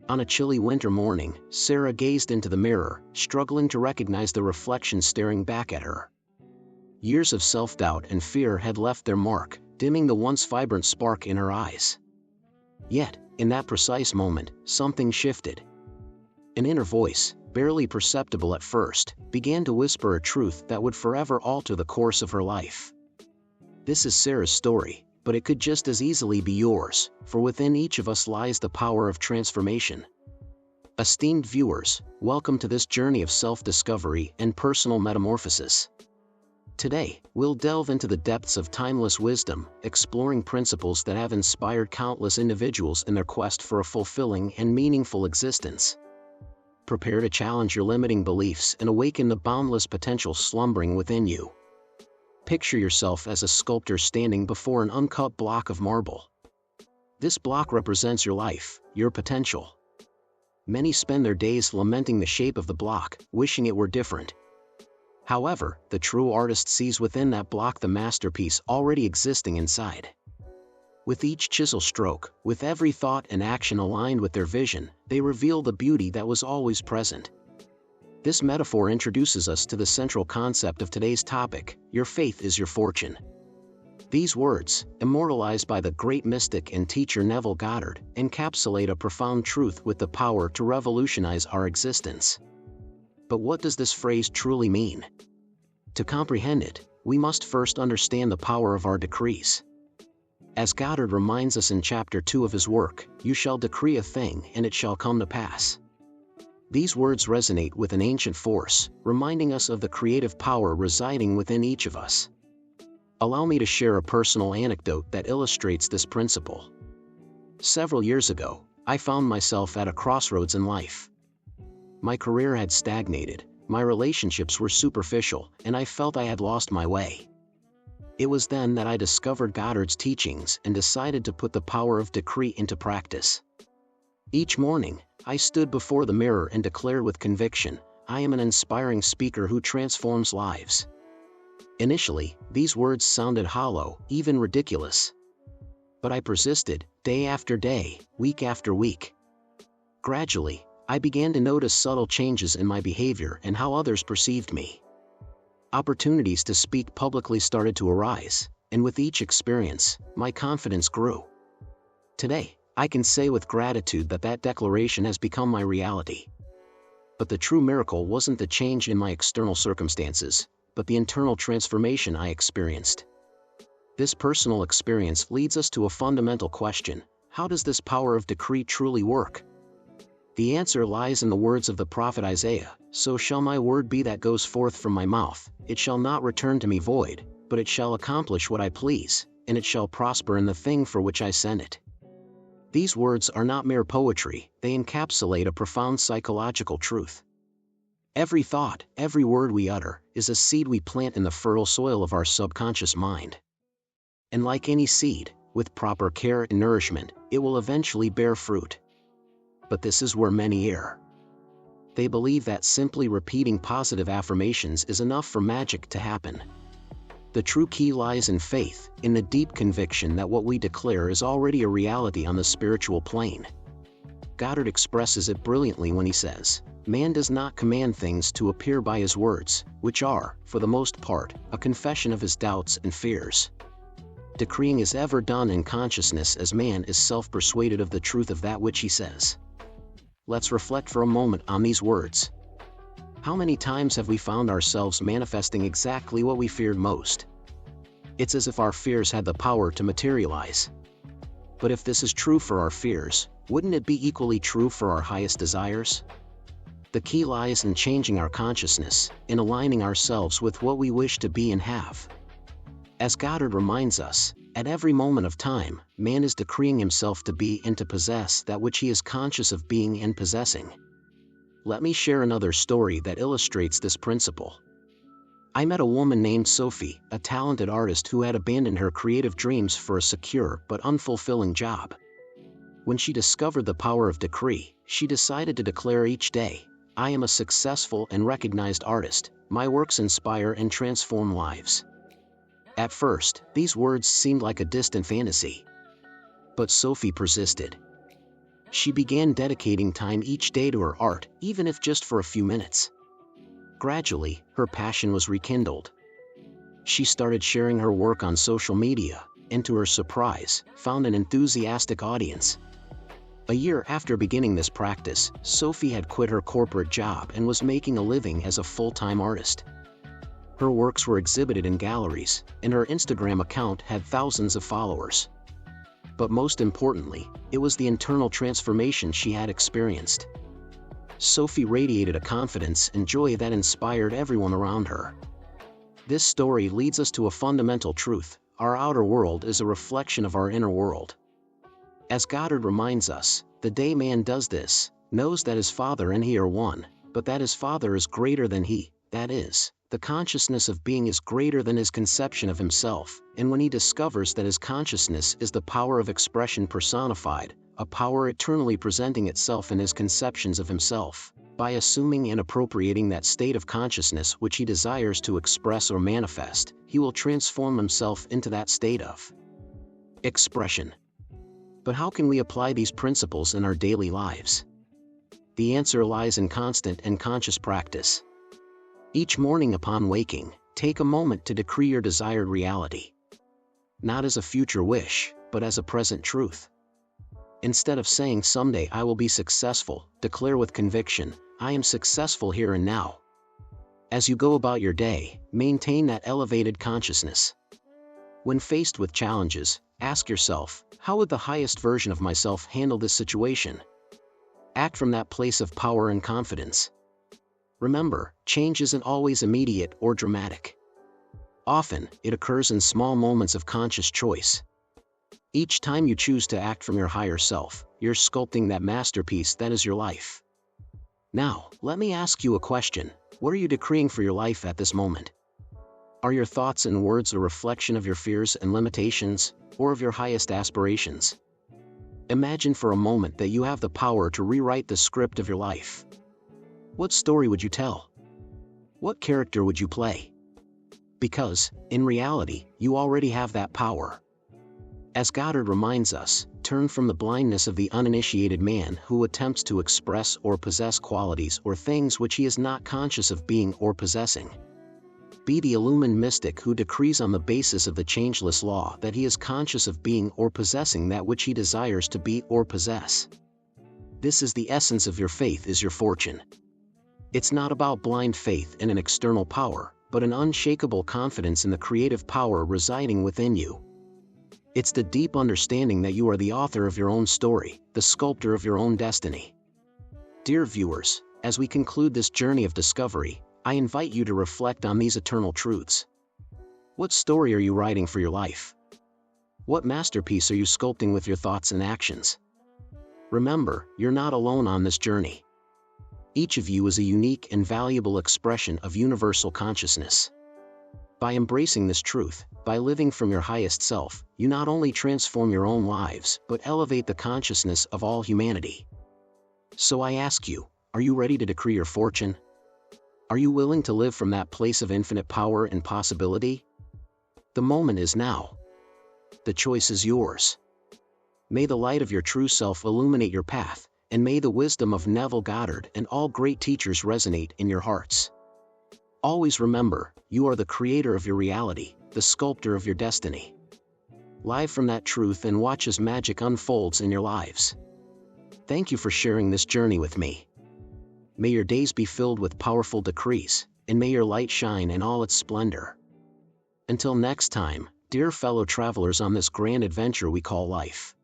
On a chilly winter morning, Sarah gazed into the mirror, struggling to recognize the reflection staring back at her. Years of self-doubt and fear had left their mark, dimming the once vibrant spark in her eyes. Yet, in that precise moment, something shifted. An inner voice, barely perceptible at first, began to whisper a truth that would forever alter the course of her life. This is Sarah's story, but it could just as easily be yours, for within each of us lies the power of transformation. Esteemed viewers, welcome to this journey of self-discovery and personal metamorphosis. Today, we'll delve into the depths of timeless wisdom, exploring principles that have inspired countless individuals in their quest for a fulfilling and meaningful existence. Prepare to challenge your limiting beliefs and awaken the boundless potential slumbering within you. Picture yourself as a sculptor standing before an uncut block of marble. This block represents your life, your potential. Many spend their days lamenting the shape of the block, wishing it were different. However, the true artist sees within that block the masterpiece already existing inside. With each chisel stroke, with every thought and action aligned with their vision, they reveal the beauty that was always present. This metaphor introduces us to the central concept of today's topic: your faith is your fortune. These words, immortalized by the great mystic and teacher Neville Goddard, encapsulate a profound truth with the power to revolutionize our existence. But what does this phrase truly mean? To comprehend it, we must first understand the power of our decrees. As Goddard reminds us in Chapter 2 of his work, "You shall decree a thing and it shall come to pass." These words resonate with an ancient force, reminding us of the creative power residing within each of us. Allow me to share a personal anecdote that illustrates this principle. Several years ago, I found myself at a crossroads in life. My career had stagnated, my relationships were superficial, and I felt I had lost my way. It was then that I discovered Goddard's teachings and decided to put the power of decree into practice. Each morning, I stood before the mirror and declared with conviction, "I am an inspiring speaker who transforms lives." Initially, these words sounded hollow, even ridiculous. But I persisted, day after day, week after week. Gradually, I began to notice subtle changes in my behavior and how others perceived me. Opportunities to speak publicly started to arise, and with each experience, my confidence grew. Today, I can say with gratitude that declaration has become my reality. But the true miracle wasn't the change in my external circumstances, but the internal transformation I experienced. This personal experience leads us to a fundamental question: how does this power of decree truly work? The answer lies in the words of the prophet Isaiah, "So shall my word be that goes forth from my mouth, it shall not return to me void, but it shall accomplish what I please, and it shall prosper in the thing for which I send it." These words are not mere poetry, they encapsulate a profound psychological truth. Every thought, every word we utter, is a seed we plant in the fertile soil of our subconscious mind. And like any seed, with proper care and nourishment, it will eventually bear fruit. But this is where many err. They believe that simply repeating positive affirmations is enough for magic to happen. The true key lies in faith, in the deep conviction that what we declare is already a reality on the spiritual plane. Goddard expresses it brilliantly when he says, "Man does not command things to appear by his words, which are, for the most part, a confession of his doubts and fears." Decreeing is ever done in consciousness as man is self-persuaded of the truth of that which he says. Let's reflect for a moment on these words. How many times have we found ourselves manifesting exactly what we feared most? It's as if our fears had the power to materialize. But if this is true for our fears, wouldn't it be equally true for our highest desires? The key lies in changing our consciousness, in aligning ourselves with what we wish to be and have. As Goddard reminds us, at every moment of time, man is decreeing himself to be and to possess that which he is conscious of being and possessing. Let me share another story that illustrates this principle. I met a woman named Sophie, a talented artist who had abandoned her creative dreams for a secure but unfulfilling job. When she discovered the power of decree, she decided to declare each day, "I am a successful and recognized artist, my works inspire and transform lives." At first, these words seemed like a distant fantasy. But Sophie persisted. She began dedicating time each day to her art, even if just for a few minutes. Gradually, her passion was rekindled. She started sharing her work on social media, and to her surprise, found an enthusiastic audience. A year after beginning this practice, Sophie had quit her corporate job and was making a living as a full-time artist. Her works were exhibited in galleries, and her Instagram account had thousands of followers. But most importantly, it was the internal transformation she had experienced. Sophie radiated a confidence and joy that inspired everyone around her. This story leads us to a fundamental truth: our outer world is a reflection of our inner world. As Goddard reminds us, the day man does this, knows that his Father and he are one, but that his Father is greater than he, that is, the consciousness of being is greater than his conception of himself, and when he discovers that his consciousness is the power of expression personified, a power eternally presenting itself in his conceptions of himself, by assuming and appropriating that state of consciousness which he desires to express or manifest, he will transform himself into that state of expression. But how can we apply these principles in our daily lives? The answer lies in constant and conscious practice. Each morning upon waking, take a moment to decree your desired reality. Not as a future wish, but as a present truth. Instead of saying someday I will be successful, declare with conviction, I am successful here and now. As you go about your day, maintain that elevated consciousness. When faced with challenges, ask yourself, how would the highest version of myself handle this situation? Act from that place of power and confidence. Remember, change isn't always immediate or dramatic. Often, it occurs in small moments of conscious choice. Each time you choose to act from your higher self, you're sculpting that masterpiece that is your life. Now, let me ask you a question. What are you decreeing for your life at this moment? Are your thoughts and words a reflection of your fears and limitations, or of your highest aspirations? Imagine for a moment that you have the power to rewrite the script of your life. What story would you tell? What character would you play? Because, in reality, you already have that power. As Goddard reminds us, turn from the blindness of the uninitiated man who attempts to express or possess qualities or things which he is not conscious of being or possessing. Be the illumined mystic who decrees on the basis of the changeless law that he is conscious of being or possessing that which he desires to be or possess. This is the essence of your faith is your fortune. It's not about blind faith in an external power, but an unshakable confidence in the creative power residing within you. It's the deep understanding that you are the author of your own story, the sculptor of your own destiny. Dear viewers, as we conclude this journey of discovery, I invite you to reflect on these eternal truths. What story are you writing for your life? What masterpiece are you sculpting with your thoughts and actions? Remember, you're not alone on this journey. Each of you is a unique and valuable expression of universal consciousness. By embracing this truth, by living from your highest self, you not only transform your own lives, but elevate the consciousness of all humanity. So I ask you, are you ready to decree your fortune? Are you willing to live from that place of infinite power and possibility? The moment is now. The choice is yours. May the light of your true self illuminate your path, and may the wisdom of Neville Goddard and all great teachers resonate in your hearts. Always remember, you are the creator of your reality, the sculptor of your destiny. Live from that truth and watch as magic unfolds in your lives. Thank you for sharing this journey with me. May your days be filled with powerful decrees, and may your light shine in all its splendor. Until next time, dear fellow travelers on this grand adventure we call life.